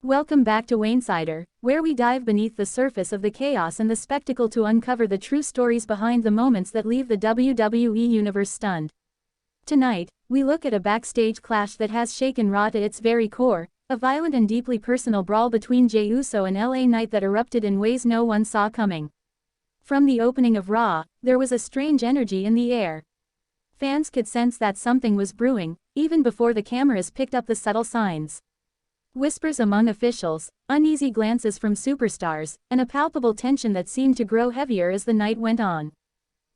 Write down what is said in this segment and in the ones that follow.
Welcome back to Waynesider, where we dive beneath the surface of the chaos and the spectacle to uncover the true stories behind the moments that leave the WWE Universe stunned. Tonight, we look at a backstage clash that has shaken Raw to its very core, a violent and deeply personal brawl between Jey Uso and LA Knight that erupted in ways no one saw coming. From the opening of Raw, there was a strange energy in the air. Fans could sense that something was brewing, even before the cameras picked up the subtle signs. Whispers among officials, uneasy glances from superstars, and a palpable tension that seemed to grow heavier as the night went on.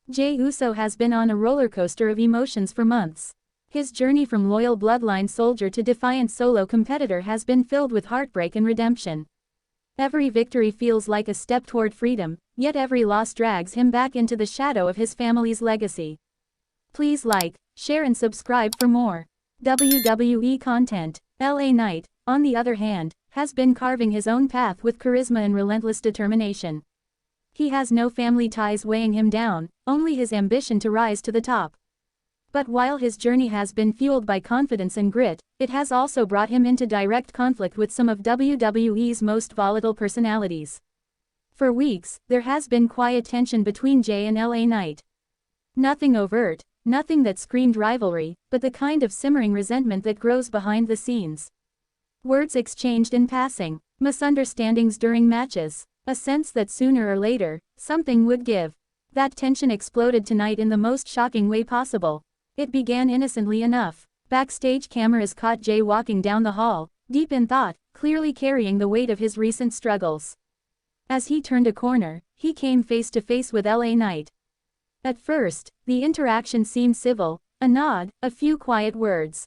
Jey Uso has been on a roller coaster of emotions for months. His journey from loyal bloodline soldier to defiant solo competitor has been filled with heartbreak and redemption. Every victory feels like a step toward freedom, yet every loss drags him back into the shadow of his family's legacy. Please like, share and subscribe for more WWE content. LA Knight, on the other hand, has been carving his own path with charisma and relentless determination. He has no family ties weighing him down, only his ambition to rise to the top. But while his journey has been fueled by confidence and grit, it has also brought him into direct conflict with some of WWE's most volatile personalities. For weeks, there has been quiet tension between Jey and LA Knight. Nothing overt, nothing that screamed rivalry, but the kind of simmering resentment that grows behind the scenes. Words exchanged in passing, misunderstandings during matches, a sense that sooner or later, something would give. That tension exploded tonight in the most shocking way possible. It began innocently enough. Backstage cameras caught Jey walking down the hall, deep in thought, clearly carrying the weight of his recent struggles. As he turned a corner, he came face to face with LA Knight. At first, the interaction seemed civil, a nod, a few quiet words.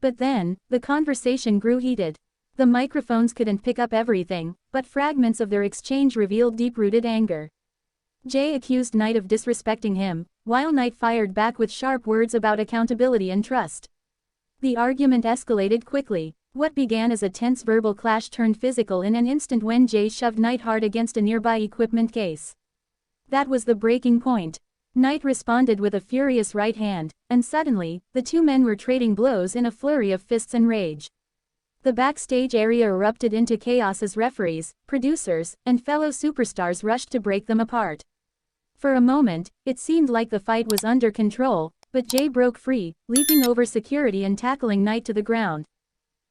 But then, the conversation grew heated. The microphones couldn't pick up everything, but fragments of their exchange revealed deep-rooted anger. Jey accused Knight of disrespecting him, while Knight fired back with sharp words about accountability and trust. The argument escalated quickly. What began as a tense verbal clash turned physical in an instant when Jey shoved Knight hard against a nearby equipment case. That was the breaking point. Knight responded with a furious right hand, and suddenly, the two men were trading blows in a flurry of fists and rage. The backstage area erupted into chaos as referees, producers, and fellow superstars rushed to break them apart. For a moment, it seemed like the fight was under control, but Jey broke free, leaping over security and tackling Knight to the ground.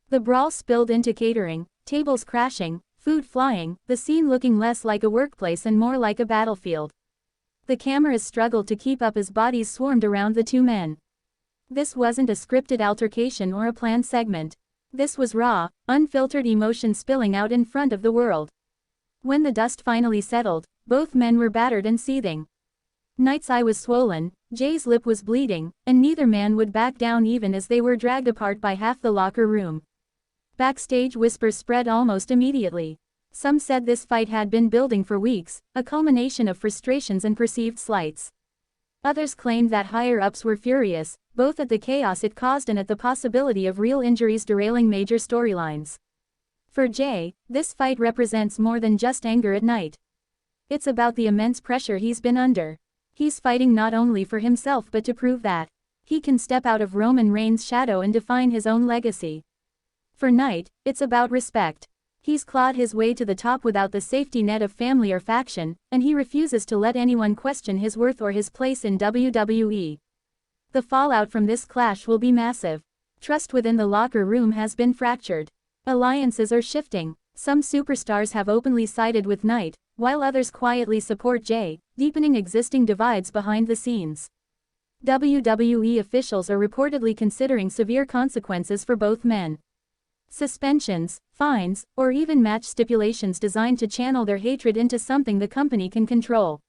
The brawl spilled into catering, tables crashing, food flying, the scene looking less like a workplace and more like a battlefield. The cameras struggled to keep up as bodies swarmed around the two men. This wasn't a scripted altercation or a planned segment. This was raw, unfiltered emotion spilling out in front of the world. When the dust finally settled, both men were battered and seething. Knight's eye was swollen, Jey's lip was bleeding, and neither man would back down even as they were dragged apart by half the locker room. Backstage whispers spread almost immediately. Some said this fight had been building for weeks, a culmination of frustrations and perceived slights. Others claimed that higher-ups were furious, both at the chaos it caused and at the possibility of real injuries derailing major storylines. For Jey, this fight represents more than just anger at Knight. It's about the immense pressure he's been under. He's fighting not only for himself but to prove that he can step out of Roman Reigns' shadow and define his own legacy. For Knight, it's about respect. He's clawed his way to the top without the safety net of family or faction, and he refuses to let anyone question his worth or his place in WWE. The fallout from this clash will be massive. Trust within the locker room has been fractured. Alliances are shifting. Some superstars have openly sided with Knight, while others quietly support Jey, deepening existing divides behind the scenes. WWE officials are reportedly considering severe consequences for both men. Suspensions, fines, or even match stipulations designed to channel their hatred into something the company can control.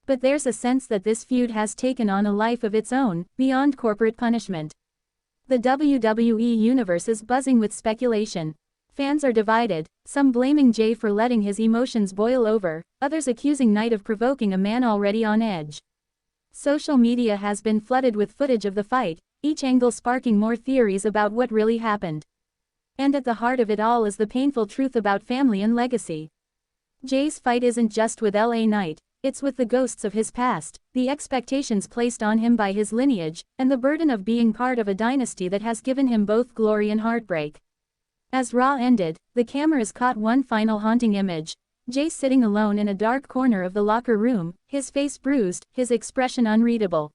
But there's a sense that this feud has taken on a life of its own, beyond corporate punishment. The WWE Universe is buzzing with speculation. Fans are divided, some blaming Jey for letting his emotions boil over, others accusing Knight of provoking a man already on edge. Social media has been flooded with footage of the fight, each angle sparking more theories about what really happened. And at the heart of it all is the painful truth about family and legacy. Jey's fight isn't just with LA Knight, it's with the ghosts of his past, the expectations placed on him by his lineage, and the burden of being part of a dynasty that has given him both glory and heartbreak. As Raw ended, the cameras caught one final haunting image. Jay sitting alone in a dark corner of the locker room, his face bruised, his expression unreadable.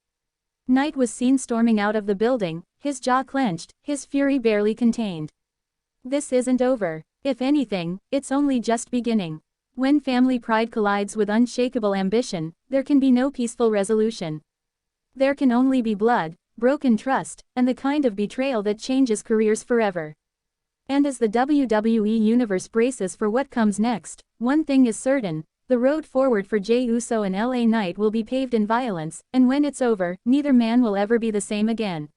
Knight was seen storming out of the building, his jaw clenched, his fury barely contained. This isn't over. If anything, it's only just beginning. When family pride collides with unshakable ambition, there can be no peaceful resolution. There can only be blood, broken trust, and the kind of betrayal that changes careers forever. And as the WWE Universe braces for what comes next, one thing is certain: the road forward for Jey Uso and LA Knight will be paved in violence, and when it's over, neither man will ever be the same again.